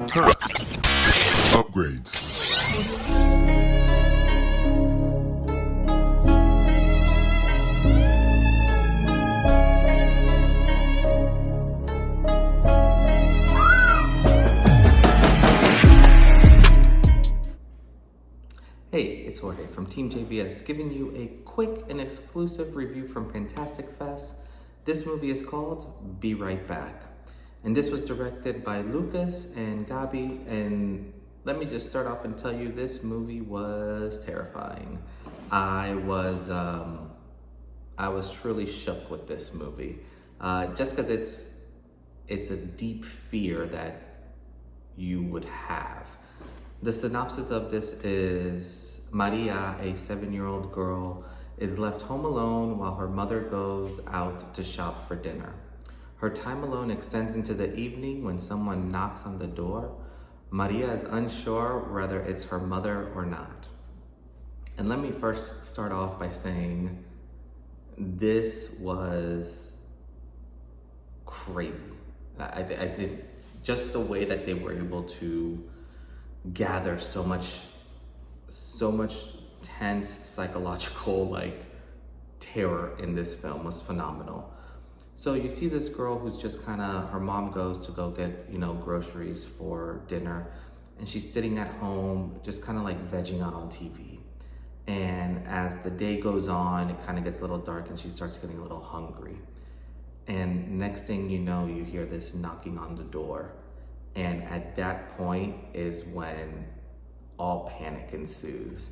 Upgrades. Hey, it's Jorge from TeamJVS giving you a quick and exclusive review from Fantastic Fest. This movie is called Be Right Back. And this was directed by Lucas and Gabe. And let me just start off and tell you this movie was terrifying. I was truly shook with this movie. Just because it's a deep fear that you would have. The synopsis of this is Maria, a 7-year-old girl, is left home alone while her mother goes out to shop for dinner. Her time alone extends into the evening when someone knocks on the door. Maria is unsure whether it's her mother or not. And let me first start off by saying this was crazy. I did just the way that they were able to gather so much tense psychological terror in this film was phenomenal. So you see this girl who's just her mom goes to go get groceries for dinner, and she's sitting at home just vegging out on TV. And as the day goes on, it gets a little dark and she starts getting a little hungry. And next thing you know, you hear this knocking on the door. And at that point is when all panic ensues.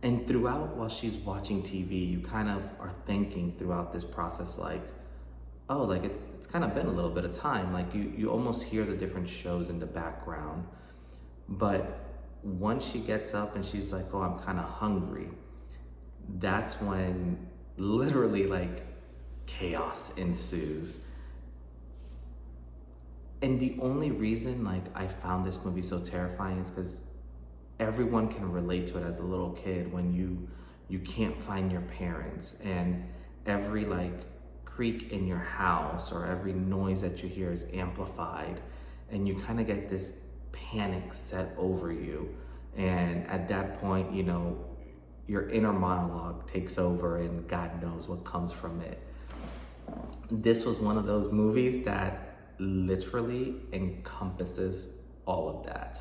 And throughout, while she's watching TV, you are thinking throughout this process it's been a little bit of time. You almost hear the different shows in the background. But once she gets up and she's like, oh, I'm hungry, that's when literally chaos ensues. And the only reason I found this movie so terrifying is because everyone can relate to it as a little kid when you can't find your parents, and every creak in your house or every noise that you hear is amplified, and you get this panic set over you. And at that point, your inner monologue takes over and God knows what comes from it. This was one of those movies that literally encompasses all of that,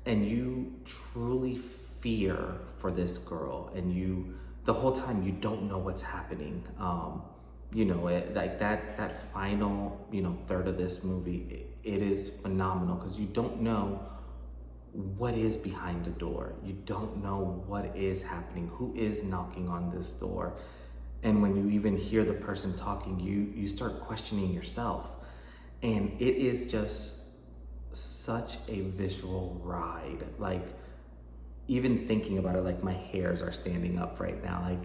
and you truly fear for this girl, and the whole time you don't know what's happening. That final third of this movie, it is phenomenal because you don't know what is behind the door. You don't know what is happening, who is knocking on this door. And when you even hear the person talking, you start questioning yourself. And it is just such a visual ride. Even thinking about it, my hairs are standing up right now.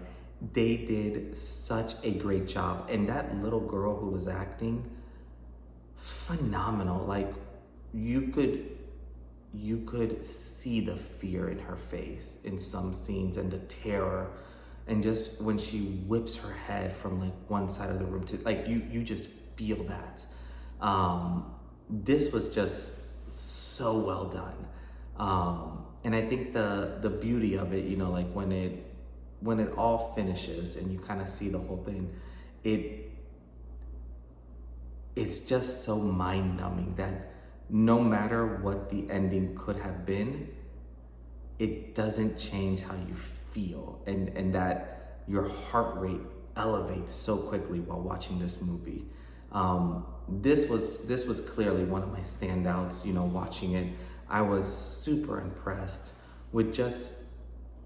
They did such a great job. And that little girl who was acting, phenomenal. You could see the fear in her face in some scenes, and the terror. And just when she whips her head from one side of the room to you just feel that. This was just so well done. And I think the beauty of it, when it all finishes and you see the whole thing, it's just so mind-numbing that no matter what the ending could have been, it doesn't change how you feel, and that your heart rate elevates so quickly while watching this movie. This was clearly one of my standouts. Watching it, I was super impressed with just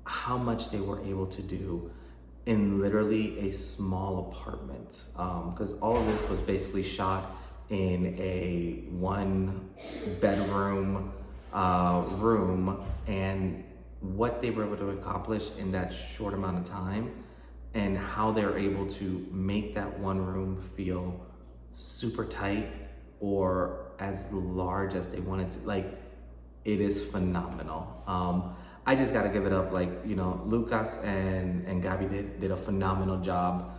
how much they were able to do in literally a small apartment. Because all of this was basically shot in a 1-bedroom room, and what they were able to accomplish in that short amount of time, and how they're able to make that one room feel super tight or as large as they wanted to. It is phenomenal. I just gotta give it up. Lucas and Gabi did a phenomenal job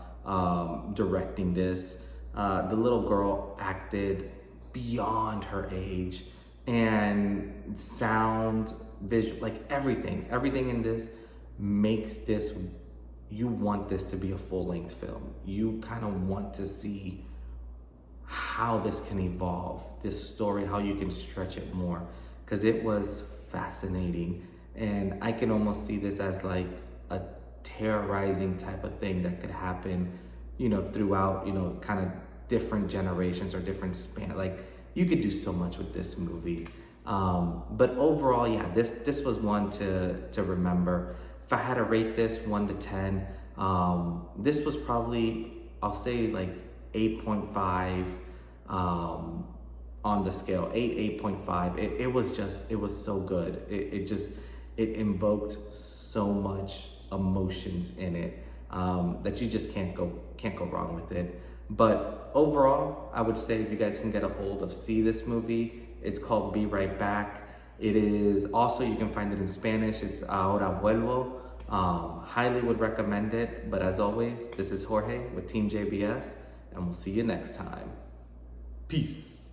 directing this. The little girl acted beyond her age, and sound, visual, like everything in this makes this, you want this to be a full-length film. You kind of want to see how this can evolve, this story, how you can stretch it more, because it was fascinating. And I can almost see this as like a terrorizing type of thing that could happen, you know, throughout, you know, kind of different generations or different span. Like, you could do so much with this movie. But overall, yeah, this was one to remember. If I had to rate this 1 to 10, this was probably, I'll say like 8.5 on the scale, 8.5. It was so good. It invoked so much emotions in it that you just can't go wrong with it. But overall, I would say if you guys can get a hold of, see this movie. It's called Be Right Back. It is also, you can find it in Spanish. It's Ahora Vuelvo. Highly would recommend it. But as always, this is Jorge with TeamJVS, and we'll see you next time. Peace.